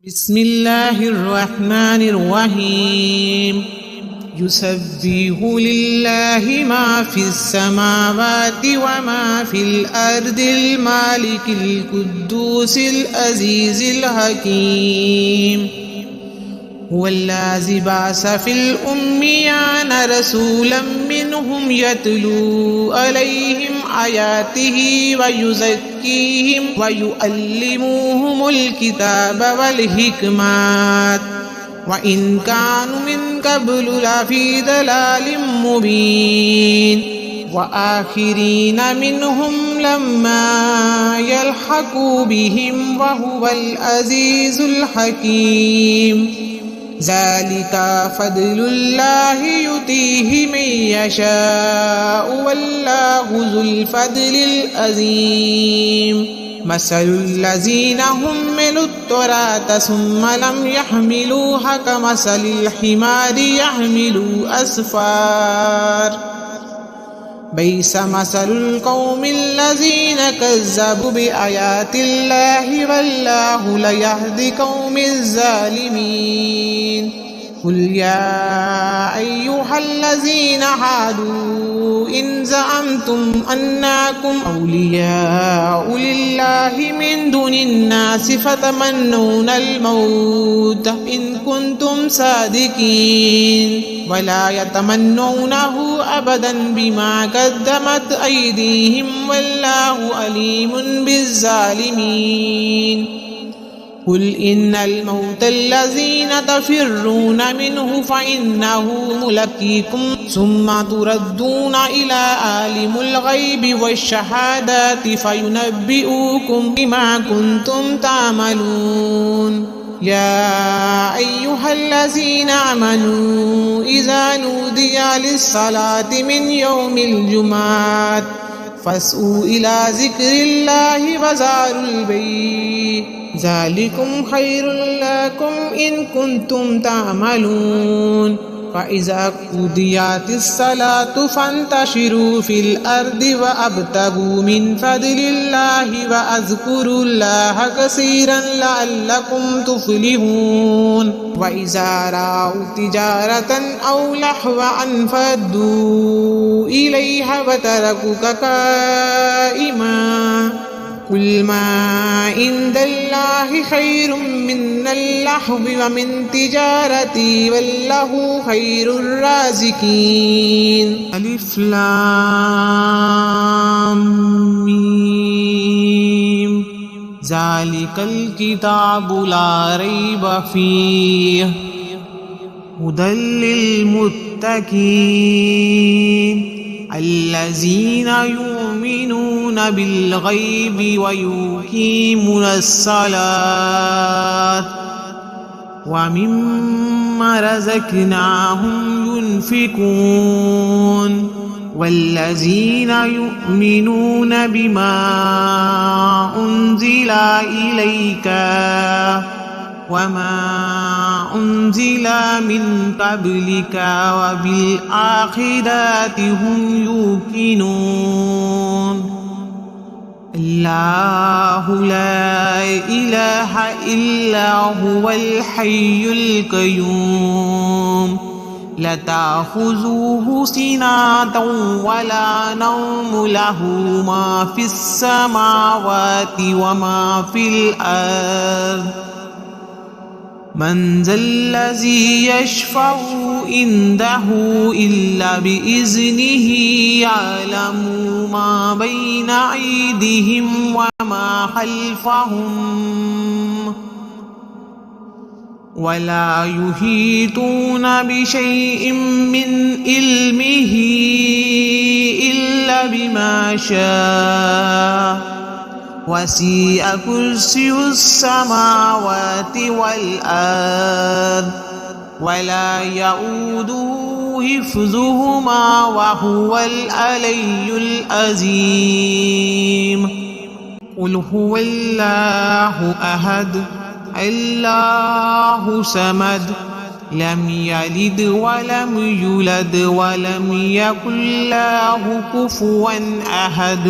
बिस्मिल्लाहिर्रहमानिर्रहीम। युसब्बिहु लिल्लाहि मा फिस्समावाति व मा फिल अर्दिल मालिकिल कुद्दूसिल अजीजिल हकीम। हुवल्लाज़ी बअसा फिल उम्मिय्यीन रसूलन मिनहुम यतलू अलैहिम आयातिही व युज़क्कीहिम व युअल्लिमुहुमुल किताब वल हिकमत व इन कानू मिन क़ब्लु लफ़ी दलालिम मुबीन। व आखिरीन मिनहुम लम्मा यल्हक़ू बिहिम व हुवल अज़ीज़ुल हकीम। ज़ालिका फ़द्लुल्लाहि युतीहि मन यशाअु वल्लाहु ज़ुल फ़द्लिल अज़ीम। मसलुल्लज़ीना हुम्मिलुत तौरात सुम्मा लम यहमिलूहा कमसलिल हिमारि यहमिलु अस्फ़ार। बैसा मसलुल क़ौमिल्लज़ीना कज़्ज़बू बिआयातिल्लाहि वल्लाहु ला यहदी क़ौमिज़्ज़ालिमीन। कुल या अय्युहल्लज़ीना हादू इन ज़अमतुम अन्नकुम औलियाउ लिल्लाहि मिन दुनिन्नासि फ़तमन्नौनल मौत इन कुन्तुम सादिकीन वला यतमन्नौनहु अबदन बिमा क़द्दमत अयदीहिम वल्लाहु अलीमुन बिज़्ज़ालिमीन। कुल इन्नल मौतल्लज़ीना तफ़िर्रून मिन्हु फ़इन्नहु मुलाक़ीकुम सुम्मा तुरद्दूना इला आलिमिल ग़ैबि वश्शहादति फ़युनब्बिउकुम बिमा कुन्तुम तामलून। या अय्युहल्लज़ीना आमनू इज़ा नूदिया लिस्सलाति मिन यौमिल जुमुअति फ़स्अू इला ज़िक्रिल्लाहि व ज़ारुल बैअ ज़ालिकुम खैरुल लकुम इन कुन्तुम तामलून। फ़इज़ा क़ुदियतिस सलातु फ़ंतशिरू फ़िल अर्दि व अब्तगू मिन फ़द्लिल्लाहि व अज़्कुरुल्लाह कसीरन लअल्लकुम तुफ़्लिहून। व इज़ा रअव तिजारतन औ लहवन फ़द्दू इलैहा व तरकुक क़ाइमा। कुल मा इंदल्लाहि खैरुम मिनल लहवी व मिन तिजारती वल्लाहु खैरुर राज़िकीन। अलिफ लाम मीम। ज़ालिकल किताबु ला रैब फ़ीहि हुदल लिल मुत्तक़ीन अल्लज़ीना युमिनून बिल ग़ैबि व युक़ीमूनस्सलात व मिम्मा रज़क़नाहुम युनफ़िक़ून वल्लज़ीना युमिनून बिमा उन्ज़िला इलैका वमा उन्ज़िला मिन क़ब्लिका व बिल आखिरति हुम यूक़िनून। अल्लाहु ला इलाहा इल्ला हुवल हय्युल क़य्यूम ला ताख़ुज़ुहु सिनातun वला नौम लहु मा फ़िस समावाति व मा फ़िल अर्ज़। मन ज़ल्लज़ी यशफ़अु इंदहु इल्ला बिइज़्निही यअलमु मा बैना अयदीहिम व मा ख़ल्फ़हुम वला युहीतून बिशैइन मिन इल्मिही इल्ला बिमा शाअ। वसीअ कुर्सियुस समावाति वल अर्ज़ वला यऊदुहु हिफ़्ज़ुहुमा व हुवल अलिय्युल अज़ीम। क़ुल हुवल्लाहु अहद अल्लाहु समद लम यलिद व लम यूलद व लम यकुल लहु कुफुवन अहद।